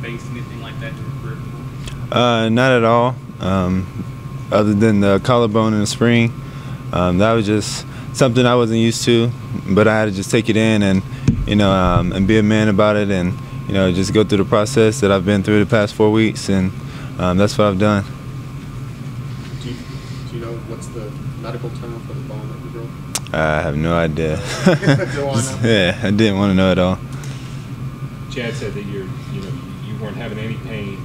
faced anything like that in your career before? Not at all. Other than the collarbone in the spring, that was just something I wasn't used to. But I had to just take it in and, and be a man about it, and just go through the process that I've been through the past 4 weeks, and that's what I've done. Do you know what's the medical term for the bone that you broke? I have no idea. Do I know? Yeah, I didn't want to know at all. Chad said that you weren't having any pain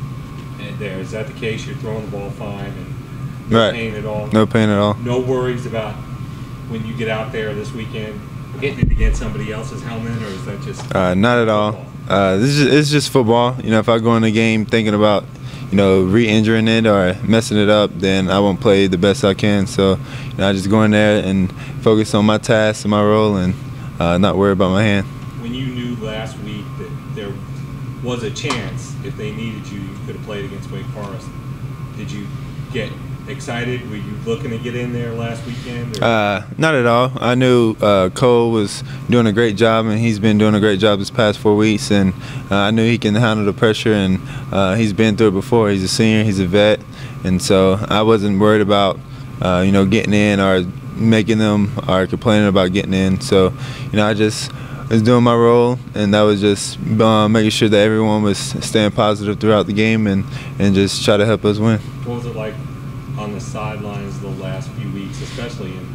there. Is that the case? You're throwing the ball fine and no pain at all? No pain at all. No worries about when you get out there this weekend hitting it against somebody else's helmet, or is that just not at all? It's just football. If I go in a game thinking about re-injuring it or messing it up, then I won't play the best I can. So I just go in there and focus on my task and my role, and not worry about my hand. When you knew last week that there was a chance, if they needed you, you could have played against Wake Forest, did you get excited? Were you looking to get in there last weekend? Not at all. I knew Cole was doing a great job, and he's been doing a great job this past 4 weeks, and I knew he can handle the pressure, and he's been through it before. He's a senior, he's a vet, and so I wasn't worried about getting in or making them or complaining about getting in. So I just was doing my role, and that was just making sure that everyone was staying positive throughout the game, and just try to help us win. What was it like on the sidelines the last few weeks, especially in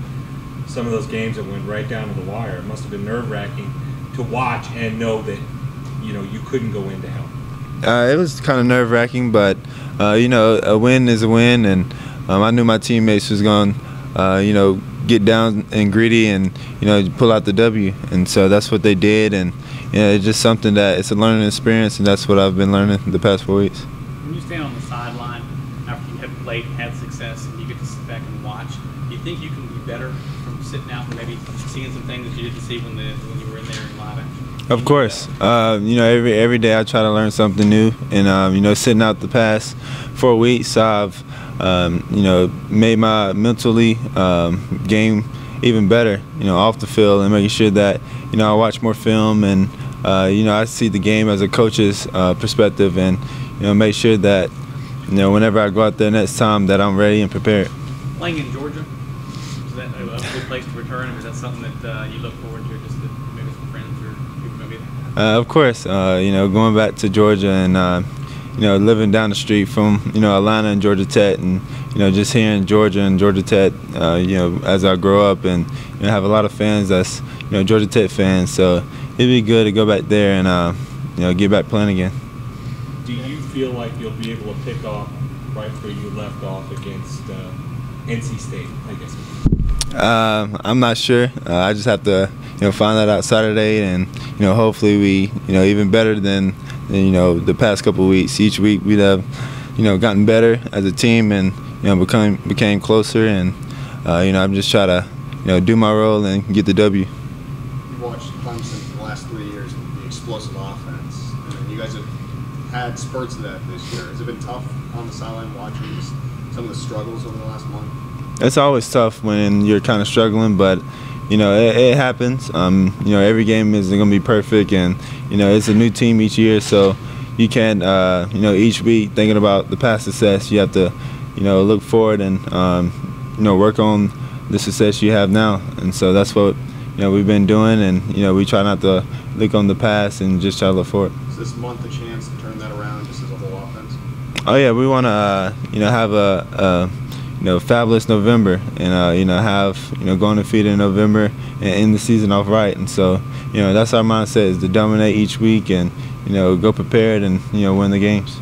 some of those games that went right down to the wire? It must have been nerve-wracking to watch and know that you couldn't go in to help. It was kind of nerve-wracking, but a win is a win, and I knew my teammates was going to get down and gritty and pull out the W, and so that's what they did. And it's just something that it's a learning experience, and that's what I've been learning the past 4 weeks. When you stand on the sideline after you have played and had success, and you get to sit back and watch, do you think you can be better from sitting out and maybe seeing some things that you didn't see when you were in there in live action? Of course. Every day I try to learn something new, and sitting out the past 4 weeks, I've made my mentally game even better, off the field, and making sure that I watch more film, and I see the game as a coach's perspective, and make sure that whenever I go out there next time, that I'm ready and prepared. Playing in Georgia, is that a good place to return, or is that something that you look forward to, just to maybe some friends or people maybe? Of course, going back to Georgia, and living down the street from Atlanta and Georgia Tech, and just hearing Georgia and Georgia Tech, as I grow up, and have a lot of fans that's Georgia Tech fans. So it'd be good to go back there and get back playing again. Do you feel like you'll be able to pick off right where you left off against NC State, I guess? I'm not sure. I just have to find that out Saturday, and hopefully we even better than the past couple of weeks. Each week we'd have gotten better as a team, and became closer, and I'm just trying to do my role and get the W. You've watched Clemson for the last 3 years, the explosive offense, and you guys have had spurts of that this year. Has it been tough on the sideline watching some of the struggles over the last month? It's always tough when you're kind of struggling, but it happens. Every game isn't going to be perfect, and it's a new team each year, so you can't each week thinking about the past success. You have to look forward and work on the success you have now, and so that's what we've been doing, and we try not to look on the past and just try to look forward. Is this month a chance to turn that around, just as a whole offense? Oh yeah, we want to have a fabulous November, and have go undefeated in November and end the season off right, and so that's our mindset, is to dominate each week and go prepared and win the games.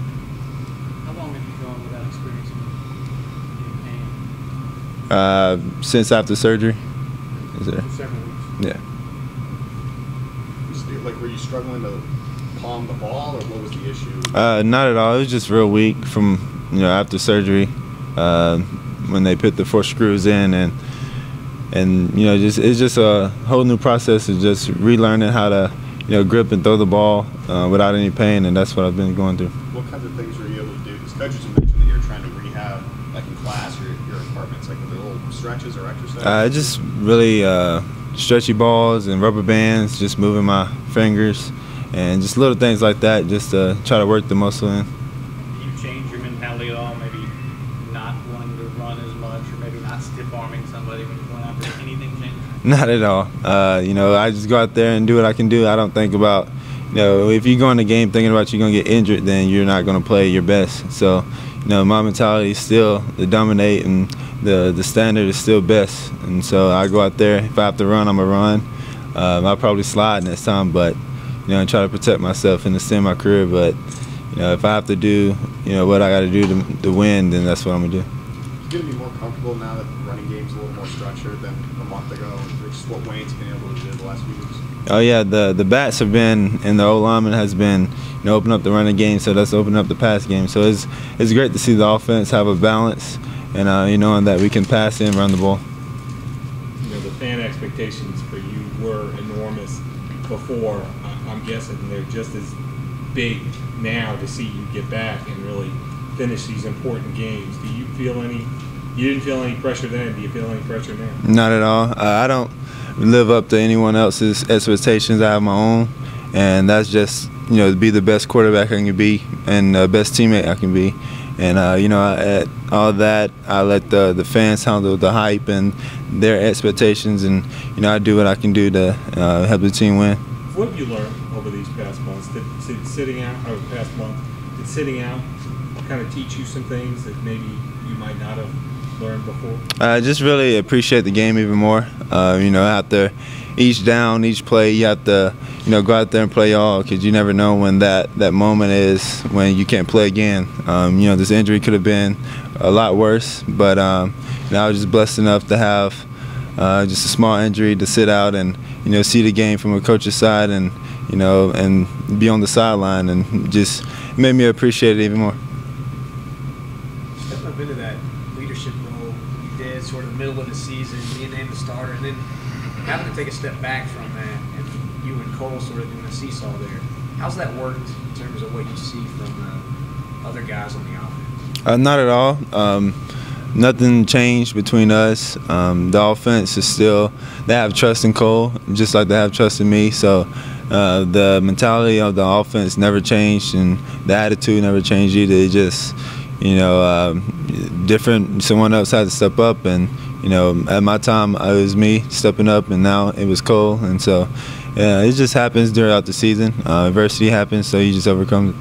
How long have you gone without experiencing pain? Since after surgery. Is there? 7 weeks. Yeah. Like, were you struggling to palm the ball, or what was the issue? Not at all. It was just real weak from after surgery, when they put the 4 screws in, and it's just a whole new process of just relearning how to grip and throw the ball without any pain, and that's what I've been going through. What kinds of things were you able to do? Because coaches have mentioned that you're trying to rehab, like in class or your apartments, like with the little stretches or exercises. Just really stretchy balls and rubber bands, just moving my fingers, and just little things like that, just to try to work the muscle in. Do you change your mentality at all? Maybe not wanting to run as much, or maybe not stiff arming somebody when you're going out there? Anything change? Not at all. I just go out there and do what I can do. I don't think about, if you go in the game thinking about you're going to get injured, then you're not going to play your best. So, my mentality is still to dominate, and the standard is still best. And so I go out there. If I have to run, I'm going to run. I'll probably slide next time, but, and try to protect myself and extend my career. But, if I have to do, what I got to do to win, then that's what I'm going to do. You're going to be more comfortable now that the running game's a little more structured than a month ago, and just what Wayne's been able to do the last few weeks? Oh yeah, the bats have been, and the O-lineman has been, opening up the running game, so that's opening up the pass game. So it's great to see the offense have a balance, and knowing that we can pass and run the ball. The fan expectations for you were enormous before. I'm guessing they're just as big now to see you get back and really finish these important games. Do you feel any? You didn't feel any pressure then. Do you feel any pressure now? Not at all. I don't live up to anyone else's expectations. I have my own, and that's just to be the best quarterback I can be and the best teammate I can be. And at all that, I let the fans handle the hype and their expectations, and I do what I can do to help the team win. What have you learned over these past months? Did sitting out kind of teach you some things that maybe you might not have learned before? I just really appreciate the game even more. After each down, each play, you have to, go out there and play all, because you never know when that moment is when you can't play again. This injury could have been a lot worse, but I was just blessed enough to have just a small injury to sit out and, see the game from a coach's side and, and be on the sideline, and just made me appreciate it even more. Stepping up into that leadership role you did sort of middle of the season, being named the starter, and then having to take a step back from that, and you and Cole sort of doing a seesaw there. How's that worked in terms of what you see from the other guys on the offense? Not at all. Nothing changed between us. The offense is still, they have trust in Cole, just like they have trust in me. So the mentality of the offense never changed, and the attitude never changed either. It just, different. Someone else had to step up, and at my time it was me stepping up, and now it was Cole. And so it just happens throughout the season. Adversity happens, so you just overcome it.